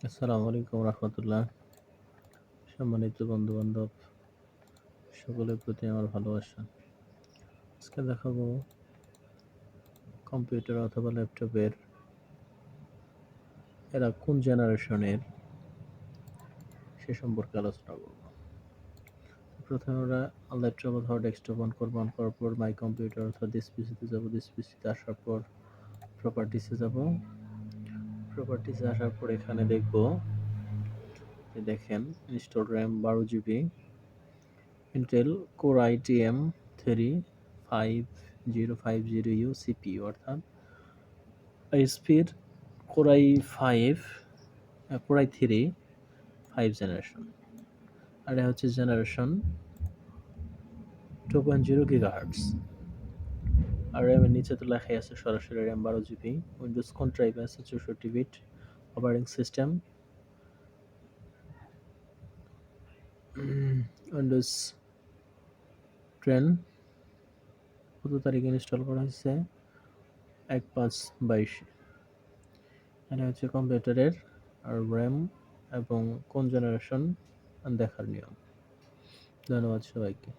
আসসালামু আলাইকুম রহমতুল্লাহ। সম্মানিত বন্ধু-বান্ধব সকলের প্রতি আমার ভালোবাসা। আজকে দেখাবো কম্পিউটার অথবা ল্যাপটপের এরা কোন জেনারেশনের সে সম্পর্কে আলোচনা করব। প্রথমে আমরা ল্যাপটপ অথবা ডেস্কটপ অন করবো। অন করার পর মাই কম্পিউটার অথবা দিস পিসিতে যাবো। দিস পিসিতে আসার পর প্রপার্টিসে যাব। প্রপার্টিসে আসার পর এখানে দেখবো দেখেন install RAM 12 GB, Intel core ITM 3050U CPU অর্থাৎ এইচপির কোরাই 3 5 জেনারেশন। আর এটা হচ্ছে জেনারেশন 2.0 GHz। আর র্যামের নিচে তো লেখাই আছে সরাসরি র্যাম 12 GB। উইন্ডোজ কন্ট্রাইভ আছে 64 বিট অপারেটিং সিস্টেম। উইন্ডোজ 10 কত তারিখে ইনস্টল করা হয়েছে? 1/5/22। এটা হচ্ছে কম্পিউটারের আর র্যাম এবং কোন জেনারেশন দেখার নিয়ম। ধন্যবাদ সবাইকে।